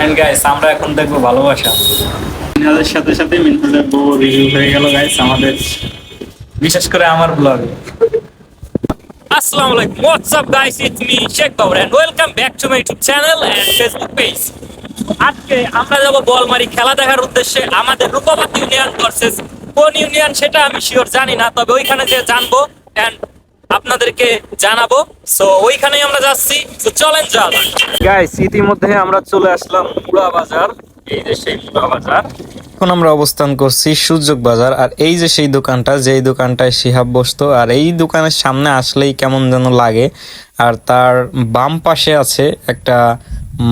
And guys আমরা এখন দেখবো ভালোবাসা। মিনহাজের সাথে সাথে মিনহাজের বউ রিভিউ হয়ে গেল গাইস আমাদের, বিশেষ করে আমার ব্লগে। আসসালামু আলাইকুম, what's up guys, it's me Sheikh Babar and welcome back to my YouTube channel and Facebook page. আজকে আমরা যাব বলমারি খেলা দেখার উদ্দেশ্যে। আমাদের রূপবাতি ইউনিয়ন ভার্সেস কোন ইউনিয়ন সেটা আমি শিওর জানি না, তবে ওইখানে যে জানবো এন্ড আপনাদেরকে জানাবো। সো ওইখানেই আমরা যাচ্ছি, তো চলেন যাও গাইস। ইতিমধ্যে আমরা চলে আসলাম মুড়া বাজার। এই যে সেই মুড়া বাজার, এখন আমরা অবস্থান করছি সুযোগ বাজার। আর এই যে সেই দোকানটা, যেই দোকানটায় শিহাব বসতো, আর এই দোকানের সামনে আসলেই কেমন যেন লাগে। আর তার বাম পাশে আছে একটা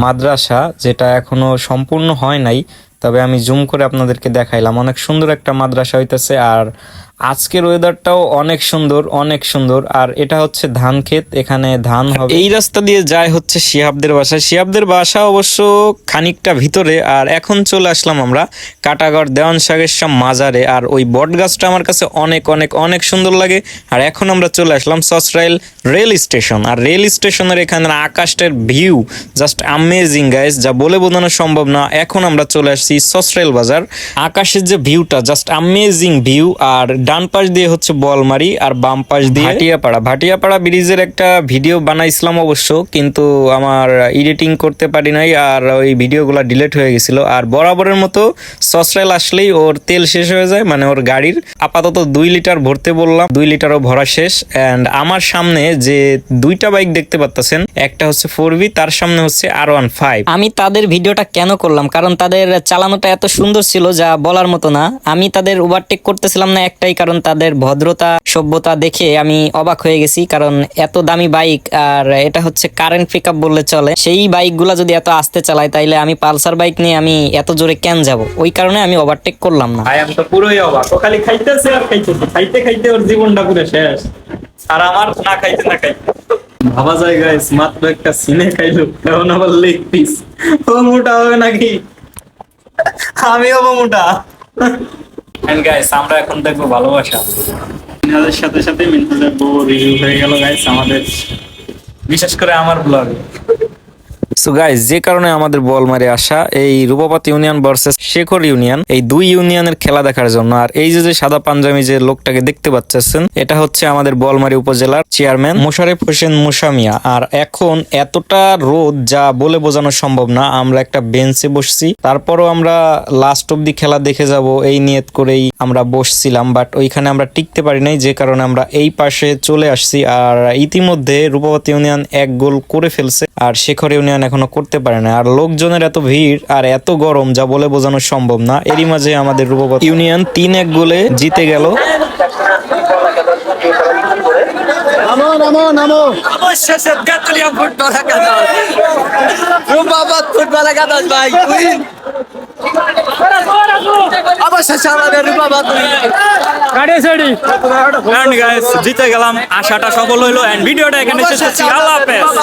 মাদ্রাসা, যেটা এখনো সম্পূর্ণ হয় নাই, তবে আমি জুম করে আপনাদেরকে দেখাইলাম। অনেক সুন্দর একটা মাদ্রাসা হইতেছে। আর আজকের ওয়েদারটাও অনেক সুন্দর, অনেক সুন্দর। আর এটা হচ্ছে ধান ক্ষেত, এখানে ধান হবে। এই রাস্তা দিয়ে যায় হচ্ছে শিহাবদের বাসা। শিহাবদের বাসা অবশ্য খানিকটা ভিতরে। আর এখন চলে আসলাম আমরা কাটাগড় দেওয়ান শাহের শাহ মাজারে। আর ওই বট গাছটা আমার কাছে অনেক অনেক অনেক সুন্দর লাগে। আর এখন আমরা চলে আসলাম সসরাইল রেল স্টেশন। আর রেল স্টেশনের এখানে আকাশটার ভিউ জাস্ট অ্যামেজিং গাইস, যা বলে বোঝানো সম্ভব না। এখন আমরা চলে আসছি সসরাইল বাজার। আকাশের যে ভিউটা জাস্ট অ্যামেজিং ভিউ। আর ডান পাশ দিয়ে হচ্ছে বলমারি, আর বাম পাশ দিয়ে ভাটিয়াপাড়া। ভাটিয়াপাড়া ব্রিজের একটা ভিডিও বানাইছিলাম অবশ্য, কিন্তু আমার এডিটিং করতে পারি নাই, আর ওই ভিডিওগুলো ডিলিট হয়ে গেছিল। আর বরাবরের মতো সসরাইল আসলেই ওর তেল শেষ হয়ে যায়, মানে ওর গাড়ির। আপাতত 2 লিটার ভরতে বললাম, 2 লিটারও ভরা শেষ। অ্যান্ড আমার সামনে যে দুইটা বাইক দেখতে পাচ্ছেন, একটা হচ্ছে 4V, তার সামনে হচ্ছে R15। আমি তাদের ভিডিওটা কেন করলাম, কারণ তাদের চালানোটা এত সুন্দর ছিল যা বলার মতো না। আমি তাদের ওভারটেক করতেছিলাম না একটাই কারণ, তাদের ভদ্রতা সভ্যতা দেখে আমি অবাক হয়ে গেছি। কারণ এত দামি বাইক, আর এটা হচ্ছে কারেন্ট পিকআপ বললে চলে। সেই বাইকগুলা যদি এত আস্তে চালায়, তাইলে আমি পালসার বাইক নিয়ে আমি এত জোরে কেন যাব? ওই কারণে আমি ওভারটেক করলাম না। ভাই আমি তো পুরোই অবাক, ও খালি খাইতেছে আর খাইতেছে, খাইতে খাইতে ওর জীবনটা পুরো শেষ। আর আমার না খাইতে না খাইতে ভাবা যায় গাইস, মাত্র একটা সিনে খাইলো, এখন আবার লেগ পিস। ও মোটা হবে নাকি? আমি হবো মোটা। এন্ড গাইস আমরা এখন দেখবো ভালোবাসা। মিনহাজের সাথে সাথে মিনহাজের বউ রিভিউ হয়ে গেল গাইস আমাদের, বিশেষ করে আমার ব্লগে। সো গাইস, যে কারণে আমাদের বলমারি আসা, এই রূপবাতি ইউনিয়ন ভার্সেস শেখর ইউনিয়ন, এই দুই ইউনিয়নের খেলা দেখার জন্য। আর এই যে সাদা পাঞ্জাবি যে লোকটাকে দেখতে পাচ্ছেন, এটা হচ্ছে আমাদের বলমারি উপজেলার চেয়ারম্যান মোশারেফ হোসেন মুসামিয়া। আর এখন এতটা রোদ যা বলে বোঝানো সম্ভব না। আমরা একটা বেঞ্চে বসছি, তারপরও আমরা লাস্ট অব্দি খেলা দেখে যাব এই নিয়ত করেই আমরা বসছিলাম। বাট ওইখানে আমরা টিকতে পারি নাই, যে কারণে আমরা এই পাশে চলে আসছি। আর ইতিমধ্যে রূপবাতি ইউনিয়ন 1 গোল করে ফেলছে, আর শেখর ইউনিয়ন এখনো করতে পারে না। আর লোকজনের এত ভিড় আর এত গরম যা বলে বোঝানো সম্ভব না। এরই মাঝে আমাদের রূপবাতি ইউনিয়ন 3-1 গোলে জিতে গেল। অবশেষে গাতুলিয়া ফুটবল একাদশ, রূপবাদ ফুটবল একাদশ ভাই, অবশেষে আমাদের রূপবাদ জিতে গেলাম, আশাটা সফল হইলো। এন্ড ভিডিওটা এখানে শেষ করছি। আল্লাহ হাফেজ।